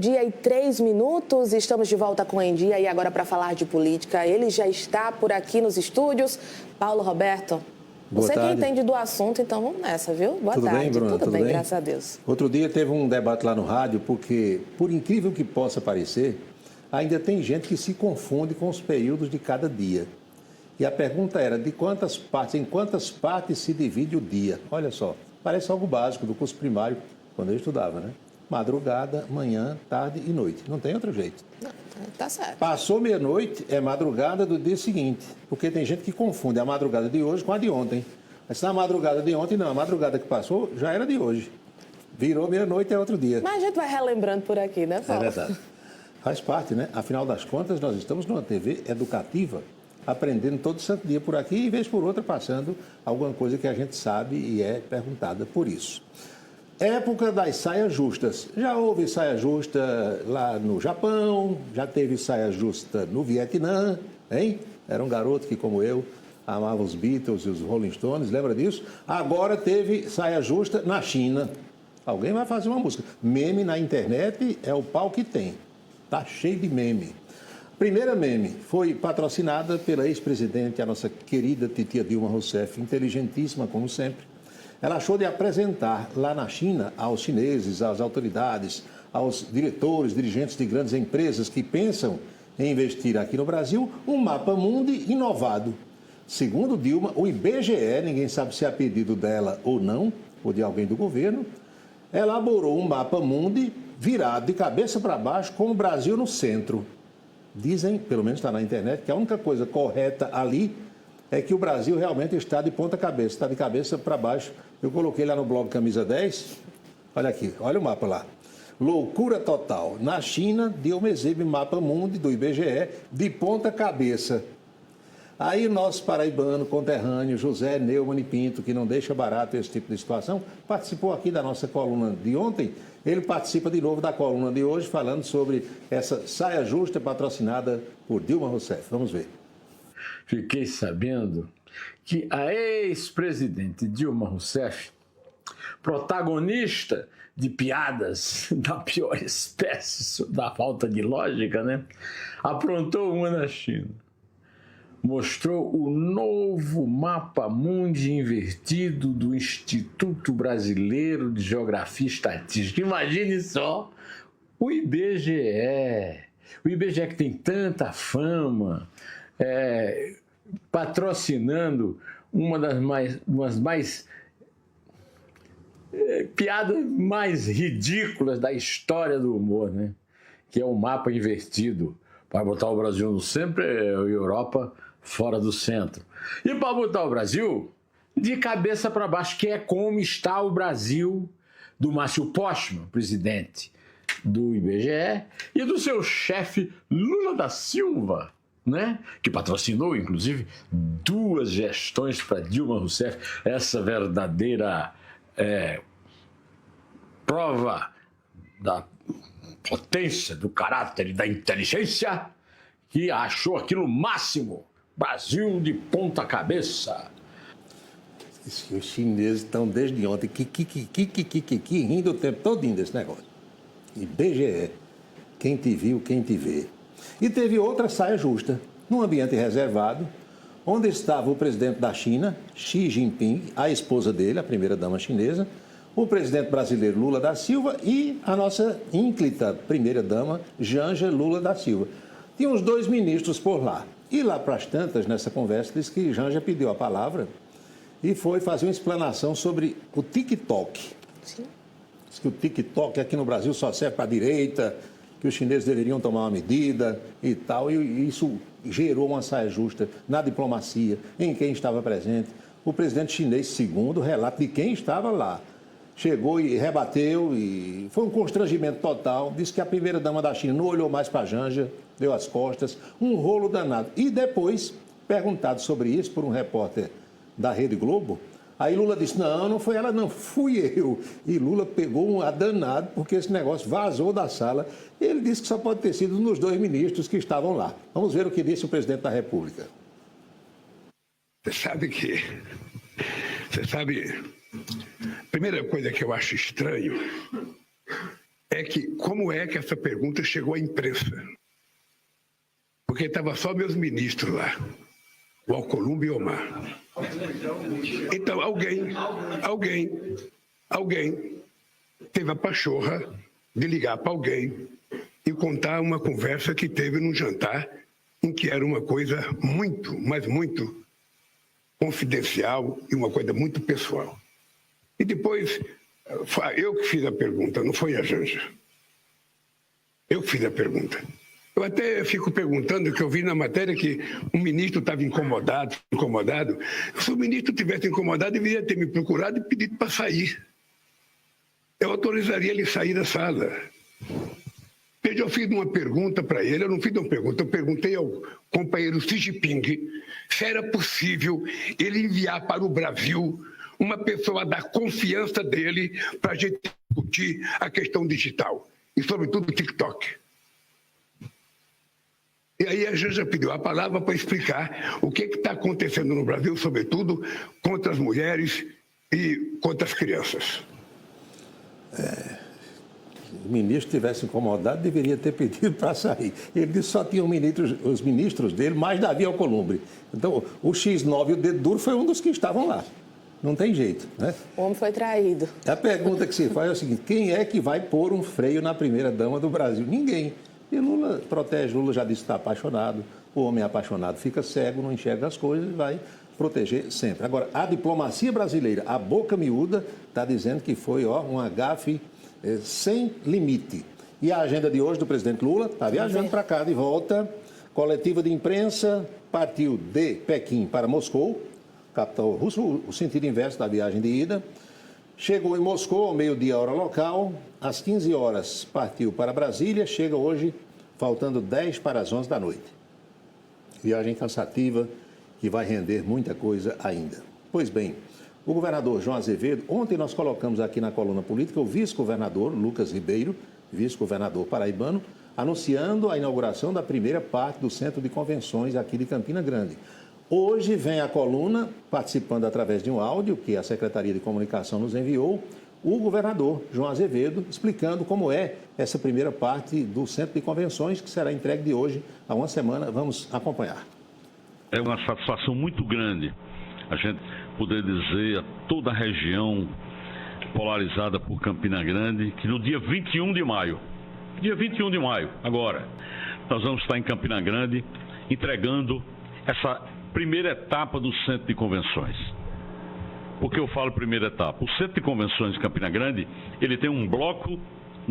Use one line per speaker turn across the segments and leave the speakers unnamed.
meio-dia e 3 minutos, estamos de volta com o Em Dia e agora para falar de política. Ele já está por aqui nos estúdios. Paulo Roberto, você que entende do assunto, então vamos nessa, viu? Boa tarde.
Tudo bem, Bruna?
Tudo bem, graças a Deus.
Outro dia teve um debate lá no rádio, porque, por incrível que possa parecer, ainda tem gente que se confunde com os períodos de cada dia. E a pergunta era, em quantas partes se divide o dia? Olha só, parece algo básico do curso primário, quando eu estudava, né? Madrugada, manhã, tarde e noite. Não tem outro jeito.
Não, tá certo.
Passou meia-noite, é madrugada do dia seguinte. Porque tem gente que confunde a madrugada de hoje com a de ontem. Mas na madrugada de ontem, não. A madrugada que passou já era de hoje. Virou meia-noite, é outro dia.
Mas a gente vai relembrando por aqui, né, Paulo?
É verdade. Faz parte, né? Afinal das contas, nós estamos numa TV educativa, aprendendo todo santo dia por aqui e, vez por outra, passando alguma coisa que a gente sabe e é perguntada por isso. Época das saias justas. Já houve saia justa lá no Japão, já teve saia justa no Vietnã, hein? Era um garoto que, como eu, amava os Beatles e os Rolling Stones, lembra disso? Agora teve saia justa na China. Alguém vai fazer uma música. Meme na internet é o pau que tem. Tá cheio de meme. A primeira meme foi patrocinada pela ex-presidente, a nossa querida titia Dilma Rousseff, inteligentíssima, como sempre. Ela achou de apresentar lá na China aos chineses, às autoridades, aos diretores, dirigentes de grandes empresas que pensam em investir aqui no Brasil, um mapa mundi inovado. Segundo Dilma, o IBGE, ninguém sabe se é a pedido dela ou não, ou de alguém do governo, elaborou um mapa mundi virado de cabeça para baixo com o Brasil no centro. Dizem, pelo menos está na internet, que a única coisa correta ali é que o Brasil realmente está de ponta cabeça, está de cabeça para baixo. Eu coloquei lá no blog Camisa 10, olha aqui, olha o mapa lá. Loucura total. Na China, Dilma exibe mapa mundi do IBGE de ponta cabeça. Aí o nosso paraibano conterrâneo, José Neumann Pinto, que não deixa barato esse tipo de situação, participou aqui da nossa coluna de ontem. Ele participa de novo da coluna de hoje, falando sobre essa saia justa patrocinada por Dilma Rousseff. Vamos ver.
Fiquei sabendo que a ex-presidente Dilma Rousseff, protagonista de piadas da pior espécie, da falta de lógica, né? Aprontou uma na China. Mostrou o novo mapa mundi invertido do Instituto Brasileiro de Geografia e Estatística. Imagine só o IBGE. O IBGE que tem tanta fama, patrocinando piadas mais ridículas da história do humor, né? Que é o mapa invertido. Para botar o Brasil no centro e a Europa fora do centro. E para botar o Brasil de cabeça para baixo, que é como está o Brasil do Márcio Postman, presidente do IBGE, e do seu chefe Lula da Silva, né? Que patrocinou, inclusive, 2 gestões para Dilma Rousseff, essa verdadeira prova da potência, do caráter e da inteligência, que achou aquilo máximo. Brasil de ponta cabeça.
Os chineses estão desde ontem rindo o tempo todinho desse negócio. IBGE, quem te viu, quem te vê. E teve outra saia justa, num ambiente reservado, onde estava o presidente da China, Xi Jinping, a esposa dele, a primeira-dama chinesa, o presidente brasileiro Lula da Silva e a nossa ínclita primeira-dama, Janja Lula da Silva. Tinha uns 2 ministros por lá. E lá para as tantas, nessa conversa, disse que Janja pediu a palavra e foi fazer uma explanação sobre o TikTok.
Sim.
Diz que o TikTok aqui no Brasil só serve para a direita, que os chineses deveriam tomar uma medida e tal. E isso gerou uma saia justa na diplomacia, em quem estava presente. O presidente chinês, segundo o relato de quem estava lá, chegou e rebateu, e foi um constrangimento total. Disse que a primeira-dama da China não olhou mais para a Janja, deu as costas, um rolo danado. E depois, perguntado sobre isso por um repórter da Rede Globo, aí Lula disse, não foi ela não, fui eu. E Lula pegou um danado, porque esse negócio vazou da sala. E ele disse que só pode ter sido nos 2 ministros que estavam lá. Vamos ver o que disse o presidente da República.
Você sabe, a primeira coisa que eu acho estranho é que como é que essa pergunta chegou à imprensa? Porque estava só meus ministros lá, o Alcolumbre e o Omar. Então alguém teve a pachorra de ligar para alguém e contar uma conversa que teve num jantar em que era uma coisa muito, mas muito confidencial e uma coisa muito pessoal. E depois, eu que fiz a pergunta, não foi a Janja. Eu que fiz a pergunta. Eu até fico perguntando, que eu vi na matéria que um ministro estava incomodado. Se o ministro tivesse incomodado, deveria ter me procurado e pedido para sair. Eu autorizaria ele sair da sala. Veja, eu fiz uma pergunta para ele, eu não fiz uma pergunta, eu perguntei ao companheiro Xi Jinping se era possível ele enviar para o Brasil uma pessoa da confiança dele para a gente discutir a questão digital e, sobretudo, o TikTok. E aí a Janja pediu a palavra para explicar o que está acontecendo no Brasil, sobretudo contra as mulheres e contra as crianças.
Se o ministro tivesse incomodado, deveria ter pedido para sair. Ele disse que só tinham os ministros dele, mais Davi Alcolumbre. Então, o X9 e o Dedo Duro foi um dos que estavam lá. Não tem jeito, né?
O homem foi traído.
A pergunta que se faz é o seguinte: quem é que vai pôr um freio na primeira-dama do Brasil? Ninguém. E Lula protege, Lula já disse que está apaixonado. O homem apaixonado fica cego, não enxerga as coisas e vai proteger sempre. Agora, a diplomacia brasileira, a boca miúda, está dizendo que foi um gafe sem limite. E a agenda de hoje do presidente Lula está viajando para cá de volta. Coletiva de imprensa partiu de Pequim para Moscou, capital russo, o sentido inverso da viagem de ida. Chegou em Moscou ao meio-dia, hora local. Às 15 horas partiu para Brasília. Chega hoje, faltando 10 para as 11 da noite. Viagem cansativa que vai render muita coisa ainda. Pois bem, o governador João Azevedo, ontem nós colocamos aqui na coluna política o vice-governador Lucas Ribeiro, vice-governador paraibano, anunciando a inauguração da primeira parte do Centro de Convenções aqui de Campina Grande. Hoje vem a coluna, participando através de um áudio que a Secretaria de Comunicação nos enviou, o governador João Azevedo, explicando como é essa primeira parte do Centro de Convenções, que será entregue de hoje a uma semana. Vamos acompanhar.
É uma satisfação muito grande a gente poder dizer a toda a região polarizada por Campina Grande que no dia 21 de maio, agora, nós vamos estar em Campina Grande entregando essa primeira etapa do Centro de Convenções. Por que eu falo primeira etapa? O Centro de Convenções de Campina Grande, ele tem um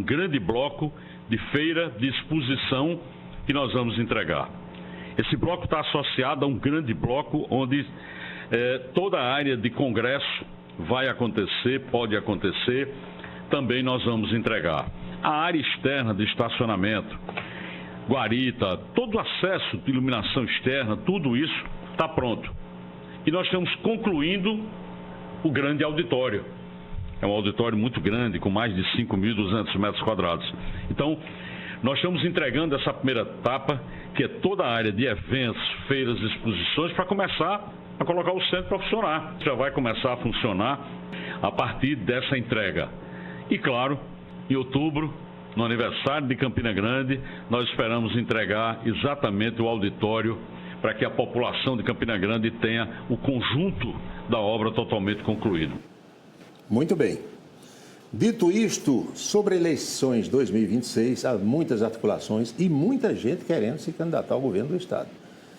grande bloco de feira, de exposição que nós vamos entregar. Esse bloco está associado a um grande bloco onde toda a área de congresso vai acontecer, pode acontecer, também nós vamos entregar. A área externa de estacionamento, guarita, todo o acesso de iluminação externa, tudo isso está pronto. E nós estamos concluindo o grande auditório. É um auditório muito grande, com mais de 5.200 metros quadrados. Então, nós estamos entregando essa primeira etapa, que é toda a área de eventos, feiras, exposições, para começar a colocar o centro para funcionar. Já vai começar a funcionar a partir dessa entrega. E, claro, em outubro, no aniversário de Campina Grande, nós esperamos entregar exatamente o auditório para que a população de Campina Grande tenha o conjunto da obra totalmente concluído.
Muito bem. Dito isto, sobre eleições 2026, há muitas articulações e muita gente querendo se candidatar ao governo do Estado.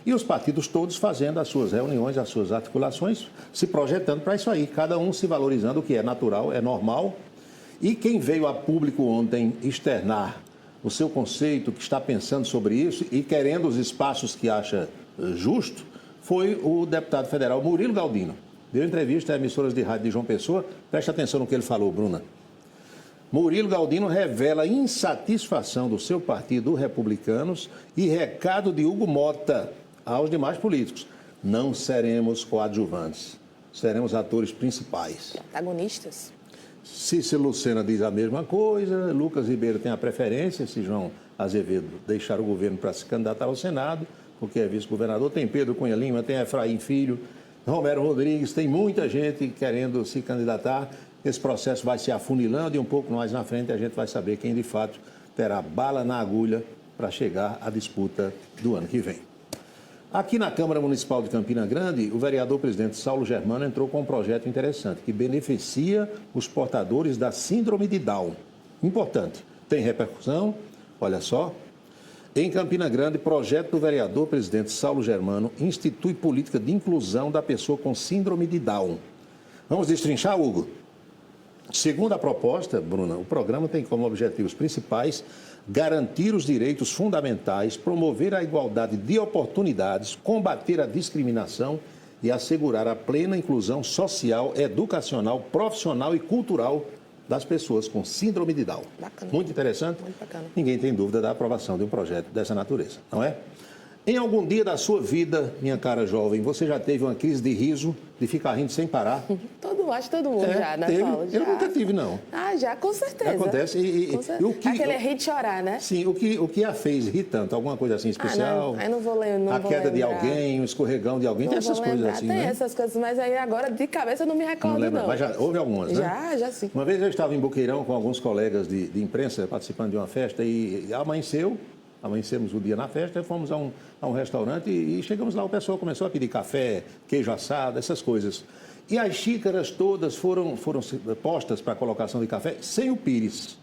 E os partidos todos fazendo as suas reuniões, as suas articulações, se projetando para isso aí, cada um se valorizando, o que é natural, é normal. E quem veio a público ontem externar o seu conceito, que está pensando sobre isso e querendo os espaços que acha justo, foi o deputado federal Murilo Galdino. Deu entrevista a emissoras de rádio de João Pessoa. Preste atenção no que ele falou, Bruna. Murilo Galdino revela insatisfação do seu partido, Republicanos, e recado de Hugo Mota aos demais políticos. Não seremos coadjuvantes, seremos atores principais.
Protagonistas.
Cícero Lucena diz a mesma coisa, Lucas Ribeiro tem a preferência, se João Azevedo deixar o governo para se candidatar ao Senado, porque é vice-governador, tem Pedro Cunha Lima, tem Efraim Filho, Romero Rodrigues, tem muita gente querendo se candidatar esse processo vai se afunilando e um pouco mais na frente a gente vai saber quem de fato terá bala na agulha para chegar à disputa do ano que vem. Aqui na Câmara Municipal de Campina Grande, o vereador presidente Saulo Germano entrou com um projeto interessante que beneficia os portadores da síndrome de Down. Importante, tem repercussão, olha só. Em Campina Grande, projeto do vereador presidente Saulo Germano institui política de inclusão da pessoa com síndrome de Down. Vamos destrinchar, Hugo? Segundo a proposta, Bruna, o programa tem como objetivos principais garantir os direitos fundamentais, promover a igualdade de oportunidades, combater a discriminação e assegurar a plena inclusão social, educacional, profissional e cultural das pessoas com síndrome de Down.
Bacana.
Muito interessante.
Muito bacana.
Ninguém tem dúvida da aprovação de um projeto dessa natureza, não é? Em algum dia da sua vida, minha cara jovem, você já teve uma crise de riso, de ficar rindo sem parar?
Acho que todo mundo já, né,
teve.
Paulo? Já.
Eu nunca tive, não.
Já, com certeza.
Acontece. E o que,
aquele rir de chorar, né?
Sim, o que a fez rir tanto? Alguma coisa assim especial?
Aí não vou ler, não
a
vou
queda de
lembrar.
alguém, o escorregão de alguém, tem essas coisas assim,
Tem
né?
essas coisas, mas aí agora de cabeça eu não me recordo, não.
Mas já houve algumas, né?
Já sim.
Uma vez eu estava em Boqueirão com alguns colegas de imprensa participando de uma festa e amanhecemos o dia na festa, fomos a um restaurante e chegamos lá, o pessoal começou a pedir café, queijo assado, essas coisas. E as xícaras todas foram postas para colocação de café sem o pires.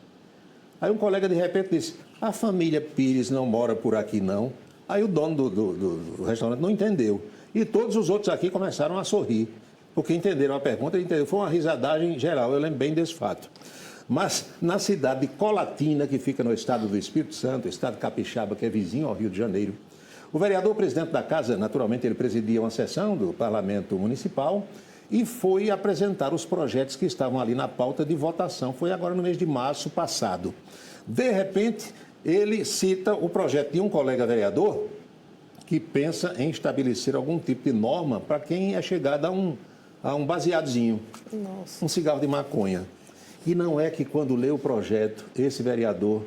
Aí um colega de repente disse, a família Pires não mora por aqui não. Aí o dono do restaurante não entendeu. E todos os outros aqui começaram a sorrir, porque entenderam a pergunta, entenderam. Foi uma risadagem geral, eu lembro bem desse fato. Mas na cidade de Colatina, que fica no estado do Espírito Santo, estado capixaba, que é vizinho ao Rio de Janeiro, o vereador presidente da casa, naturalmente ele presidia uma sessão do Parlamento Municipal e foi apresentar os projetos que estavam ali na pauta de votação. Foi agora no mês de março passado. De repente, ele cita o projeto de um colega vereador que pensa em estabelecer algum tipo de norma para quem é chegado a um baseadozinho, um cigarro de maconha. E não é que quando lê o projeto, esse vereador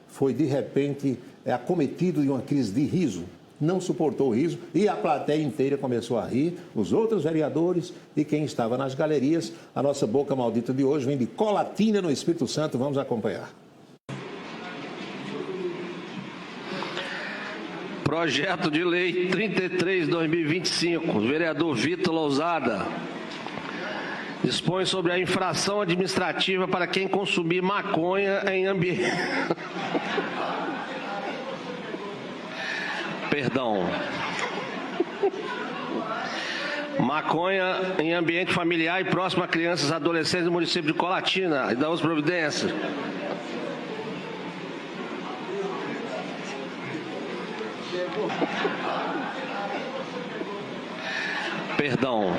foi de repente acometido de uma crise de riso, não suportou o riso e a plateia inteira começou a rir, os outros vereadores e quem estava nas galerias. A nossa boca maldita de hoje vem de Colatina, no Espírito Santo, vamos acompanhar.
Projeto de Lei 33/2025, vereador Vitor Lousada. Dispõe sobre a infração administrativa para quem consumir maconha em ambiente... Perdão. Maconha em ambiente familiar e próximo a crianças e adolescentes do município de Colatina. E damos providência. Perdão.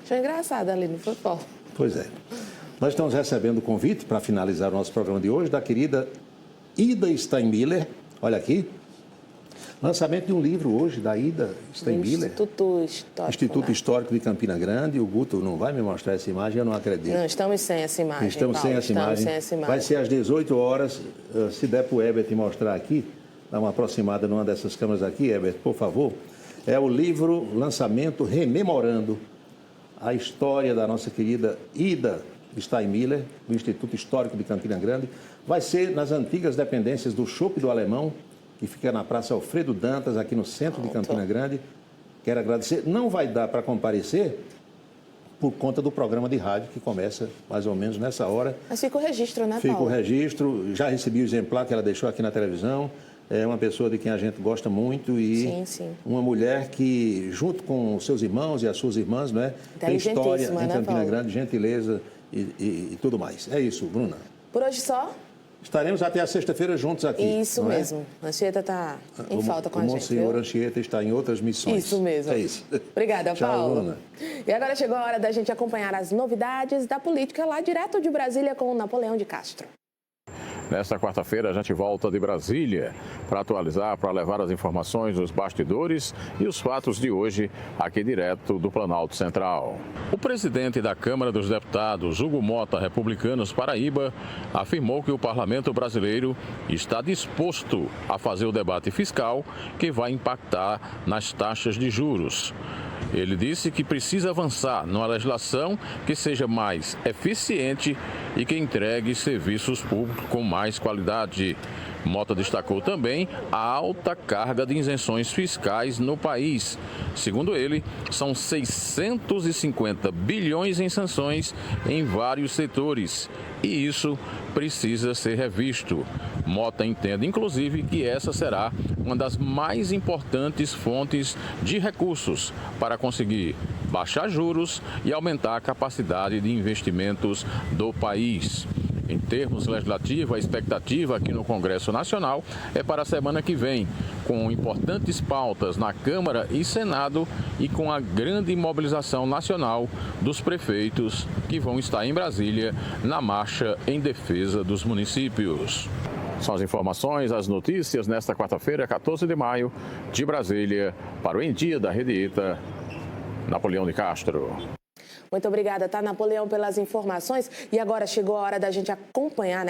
Achei engraçado ali, não foi, Paulo?
Pois é. Nós estamos recebendo o convite para finalizar o nosso programa de hoje da querida Ida Steinmiller. Olha aqui. Lançamento de um livro hoje da Ida Steinmiller. Instituto Histórico de Campina Grande. O Guto não vai me mostrar essa imagem, eu não acredito.
Não, estamos sem essa imagem,
Estamos sem essa imagem. Vai ser às 18 horas. Se der para o Herbert mostrar aqui, dá uma aproximada numa dessas câmeras aqui, Herbert, por favor. É o livro Lançamento Rememorando a história da nossa querida Ida Steinmiller, do Instituto Histórico de Campina Grande. Vai ser nas antigas dependências do Chopp do Alemão, que fica na Praça Alfredo Dantas, aqui no centro de Campina Grande. Quero agradecer. Não vai dar para comparecer por conta do programa de rádio, que começa mais ou menos nessa hora.
Mas fica o registro, né, Paulo?
Fica o registro. Já recebi o exemplar que ela deixou aqui na televisão. É uma pessoa de quem a gente gosta muito e uma mulher que, junto com os seus irmãos e as suas irmãs, né, tem história em Campina Grande, gentileza e tudo mais. É isso, Bruna.
Por hoje só?
Estaremos até a sexta-feira juntos aqui.
Isso mesmo. A Anchieta está em falta com a gente.
O Monsenhor Anchieta está em outras missões.
Isso mesmo.
É isso.
Obrigada,
Tchau,
Paulo.
Bruna.
E agora chegou a hora da gente acompanhar as novidades da política lá direto de Brasília com o Napoleão de Castro.
Nesta quarta-feira a gente volta de Brasília para atualizar, para levar as informações dos bastidores e os fatos de hoje aqui direto do Planalto Central. O presidente da Câmara dos Deputados, Hugo Mota, Republicanos Paraíba, afirmou que o Parlamento brasileiro está disposto a fazer o debate fiscal que vai impactar nas taxas de juros. Ele disse que precisa avançar numa legislação que seja mais eficiente e que entregue serviços públicos com mais qualidade. Mota destacou também a alta carga de isenções fiscais no país. Segundo ele, são 650 bilhões em sanções em vários setores e isso precisa ser revisto. Mota entende, inclusive, que essa será uma das mais importantes fontes de recursos para conseguir baixar juros e aumentar a capacidade de investimentos do país. Em termos legislativos, a expectativa aqui no Congresso Nacional é para a semana que vem, com importantes pautas na Câmara e Senado e com a grande mobilização nacional dos prefeitos que vão estar em Brasília na marcha em defesa dos municípios. São as informações, as notícias nesta quarta-feira, 14 de maio, de Brasília, para o Em Dia da Rede ITA, Napoleão de Castro.
Muito obrigada, tá, Napoleão, pelas informações. E agora chegou a hora da gente acompanhar, né?